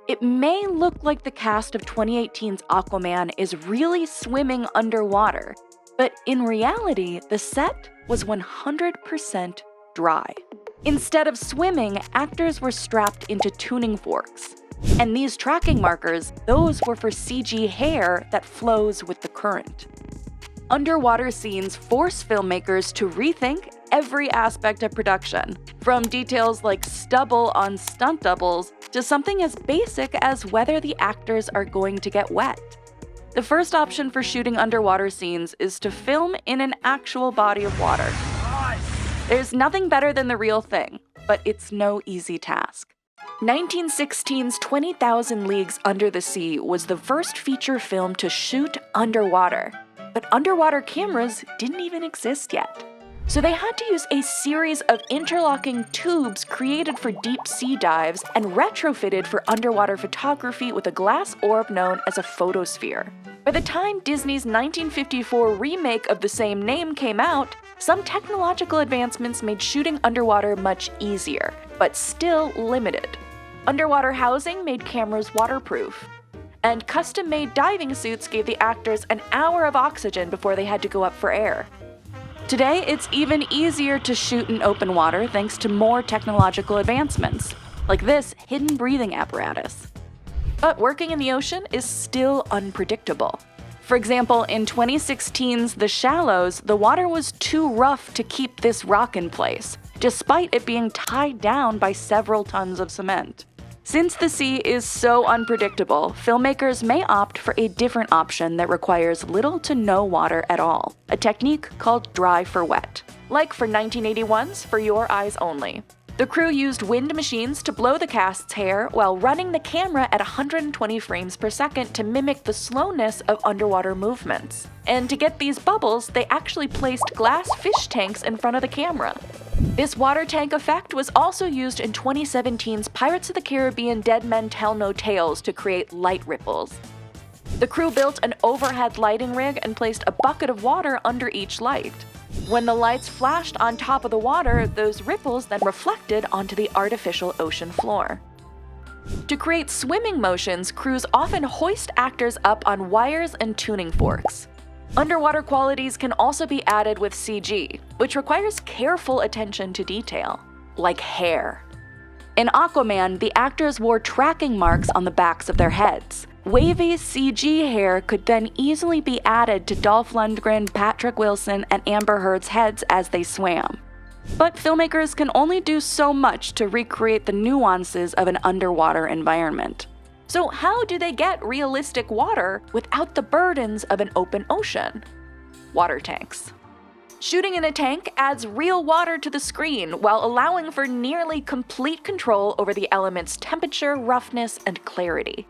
It may look like the cast of 2018's Aquaman is really swimming underwater, but in reality, the set was 100% dry. Instead of swimming, actors were strapped into tuning forks. And these tracking markers, those were for CG hair that flows with the current. Underwater scenes force filmmakers to rethink every aspect of production, from details like stubble on stunt doubles to something as basic as whether the actors are going to get wet. The first option for shooting underwater scenes is to film in an actual body of water. There's nothing better than the real thing, but it's no easy task. 1916's 20,000 Leagues Under the Sea was the first feature film to shoot underwater, but underwater cameras didn't even exist yet. So they had to use a series of interlocking tubes created for deep sea dives and retrofitted for underwater photography with a glass orb known as a photosphere. By the time Disney's 1954 remake of the same name came out, some technological advancements made shooting underwater much easier, but still limited. Underwater housing made cameras waterproof, and custom-made diving suits gave the actors an hour of oxygen before they had to go up for air. Today, it's even easier to shoot in open water thanks to more technological advancements, like this hidden breathing apparatus. But working in the ocean is still unpredictable. For example, in 2016's The Shallows, the water was too rough to keep this rock in place, despite it being tied down by several tons of cement. Since the sea is so unpredictable, filmmakers may opt for a different option that requires little to no water at all, a technique called dry for wet, like for 1981's For Your Eyes Only. The crew used wind machines to blow the cast's hair while running the camera at 120 frames per second to mimic the slowness of underwater movements. And to get these bubbles, they actually placed glass fish tanks in front of the camera. This water tank effect was also used in 2017's Pirates of the Caribbean Dead Men Tell No Tales to create light ripples. The crew built an overhead lighting rig and placed a bucket of water under each light. When the lights flashed on top of the water, those ripples then reflected onto the artificial ocean floor. To create swimming motions, crews often hoist actors up on wires and tuning forks. Underwater qualities can also be added with CG, which requires careful attention to detail, like hair. In Aquaman, the actors wore tracking marks on the backs of their heads. Wavy CG hair could then easily be added to Dolph Lundgren, Patrick Wilson, and Amber Heard's heads as they swam. But filmmakers can only do so much to recreate the nuances of an underwater environment. So how do they get realistic water without the burdens of an open ocean? Water tanks. Shooting in a tank adds real water to the screen while allowing for nearly complete control over the element's temperature, roughness, and clarity.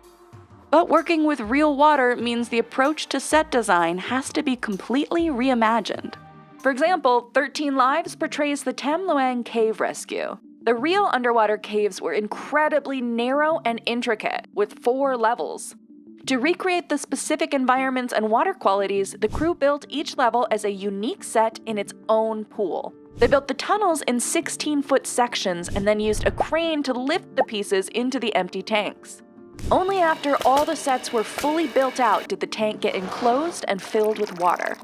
But working with real water means the approach to set design has to be completely reimagined. For example, 13 Lives portrays the Tam Luang cave rescue. The real underwater caves were incredibly narrow and intricate, with 4 levels. To recreate the specific environments and water qualities, the crew built each level as a unique set in its own pool. They built the tunnels in 16-foot sections and then used a crane to lift the pieces into the empty tanks. Only after all the sets were fully built out did the tank get enclosed and filled with water.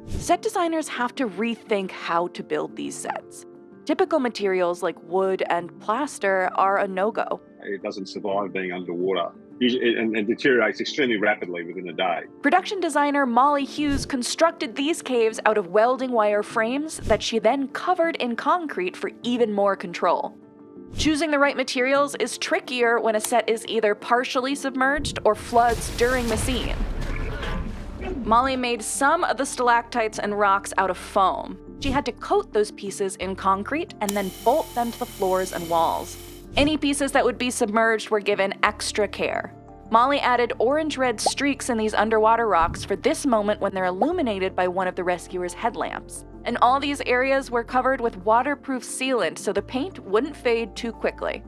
Set designers have to rethink how to build these sets. Typical materials like wood and plaster are a no-go. It doesn't survive being underwater and deteriorates extremely rapidly within a day. Production designer Molly Hughes constructed these caves out of welding wire frames that she then covered in concrete for even more control. Choosing the right materials is trickier when a set is either partially submerged or floods during the scene. Molly made some of the stalactites and rocks out of foam. She had to coat those pieces in concrete and then bolt them to the floors and walls. Any pieces that would be submerged were given extra care. Molly added orange-red streaks in these underwater rocks for this moment when they're illuminated by one of the rescuers' headlamps. And all these areas were covered with waterproof sealant so the paint wouldn't fade too quickly.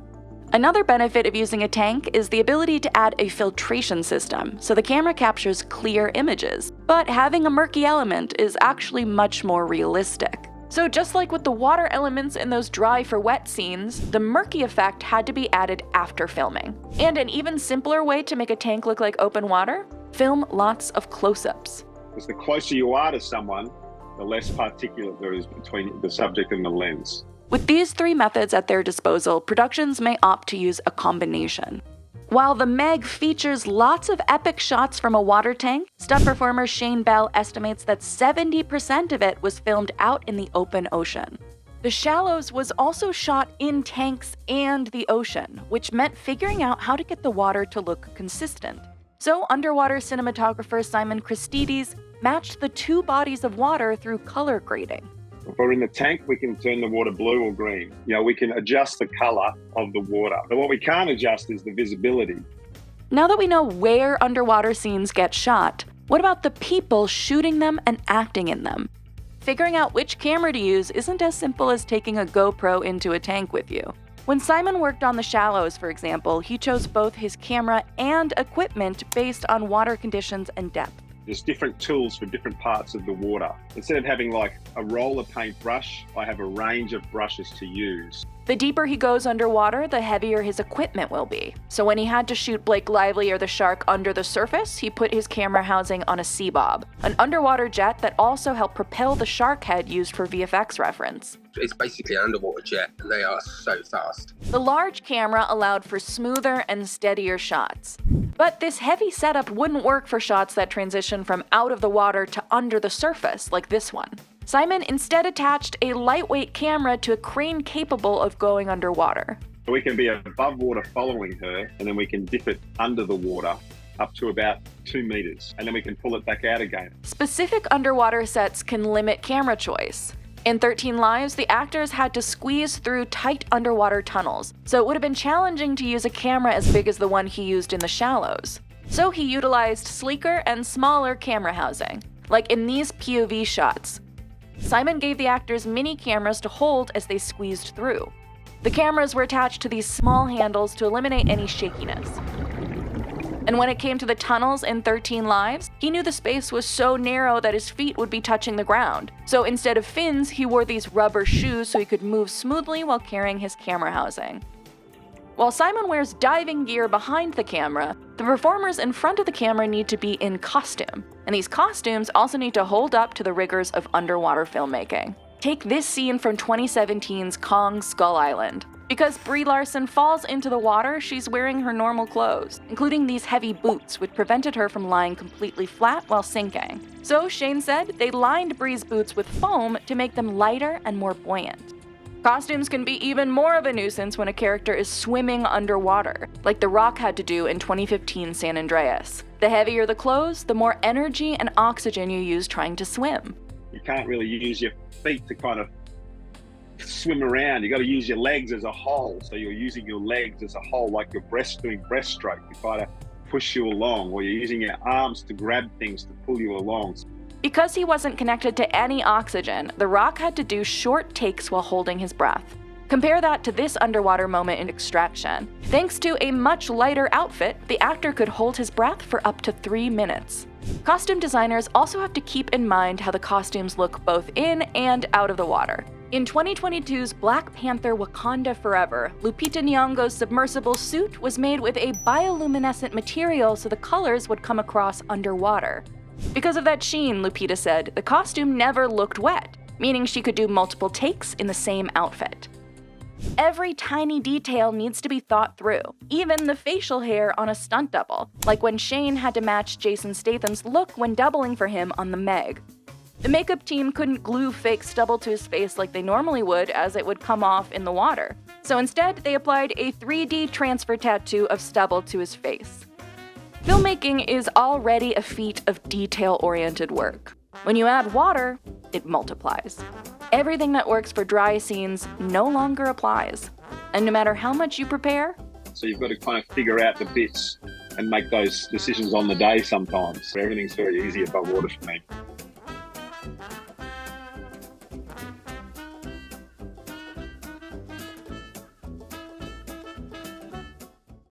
Another benefit of using a tank is the ability to add a filtration system, so the camera captures clear images. But having a murky element is actually much more realistic. So just like with the water elements in those dry for wet scenes, the murky effect had to be added after filming. And an even simpler way to make a tank look like open water? Film lots of close-ups. Because the closer you are to someone, the less particulate there is between the subject and the lens. With these three methods at their disposal, productions may opt to use a combination. While The Meg features lots of epic shots from a water tank, stunt performer Shane Bell estimates that 70% of it was filmed out in the open ocean. The Shallows was also shot in tanks and the ocean, which meant figuring out how to get the water to look consistent. So underwater cinematographer Simon Christides matched the two bodies of water through color grading. If we're in the tank, we can turn the water blue or green. We can adjust the color of the water. But what we can't adjust is the visibility. Now that we know where underwater scenes get shot, what about the people shooting them and acting in them? Figuring out which camera to use isn't as simple as taking a GoPro into a tank with you. When Simon worked on The Shallows, for example, he chose both his camera and equipment based on water conditions and depth. There's different tools for different parts of the water. Instead of having like a roller paint brush, I have a range of brushes to use. The deeper he goes underwater, the heavier his equipment will be. So when he had to shoot Blake Lively or the shark under the surface, he put his camera housing on a Sea Bob, an underwater jet that also helped propel the shark head used for VFX reference. It's basically an underwater jet, and they are so fast. The large camera allowed for smoother and steadier shots. But this heavy setup wouldn't work for shots that transition from out of the water to under the surface, like this one. Simon instead attached a lightweight camera to a crane capable of going underwater. We can be above water following her, and then we can dip it under the water up to about 2 meters, and then we can pull it back out again. Specific underwater sets can limit camera choice. In 13 Lives, the actors had to squeeze through tight underwater tunnels, so it would have been challenging to use a camera as big as the one he used in The Shallows. So he utilized sleeker and smaller camera housing, like in these POV shots. Simon gave the actors mini cameras to hold as they squeezed through. The cameras were attached to these small handles to eliminate any shakiness. And when it came to the tunnels in 13 Lives, he knew the space was so narrow that his feet would be touching the ground. So instead of fins, he wore these rubber shoes so he could move smoothly while carrying his camera housing. While Simon wears diving gear behind the camera, the performers in front of the camera need to be in costume. And these costumes also need to hold up to the rigors of underwater filmmaking. Take this scene from 2017's Kong Skull Island. Because Brie Larson falls into the water, she's wearing her normal clothes, including these heavy boots, which prevented her from lying completely flat while sinking. So Shane said they lined Brie's boots with foam to make them lighter and more buoyant. Costumes can be even more of a nuisance when a character is swimming underwater, like The Rock had to do in 2015 San Andreas. The heavier the clothes, the more energy and oxygen you use trying to swim. You can't really use your feet to kind of swim around. You got to use your legs as a whole. So you're using your legs as a whole, like you're doing breaststroke to try to push you along, or you're using your arms to grab things to pull you along. Because he wasn't connected to any oxygen, The Rock had to do short takes while holding his breath. Compare that to this underwater moment in Extraction. Thanks to a much lighter outfit, the actor could hold his breath for up to 3 minutes. Costume designers also have to keep in mind how the costumes look both in and out of the water. In 2022's Black Panther: Wakanda Forever, Lupita Nyong'o's submersible suit was made with a bioluminescent material so the colors would come across underwater. Because of that sheen, Lupita said, the costume never looked wet, meaning she could do multiple takes in the same outfit. Every tiny detail needs to be thought through, even the facial hair on a stunt double, like when Shane had to match Jason Statham's look when doubling for him on The Meg. The makeup team couldn't glue fake stubble to his face like they normally would, as it would come off in the water. So instead, they applied a 3D transfer tattoo of stubble to his face. Filmmaking is already a feat of detail-oriented work. When you add water, it multiplies. Everything that works for dry scenes no longer applies. And no matter how much you prepare, So you've got to kind of figure out the bits and make those decisions on the day sometimes. Everything's very easy above water for me.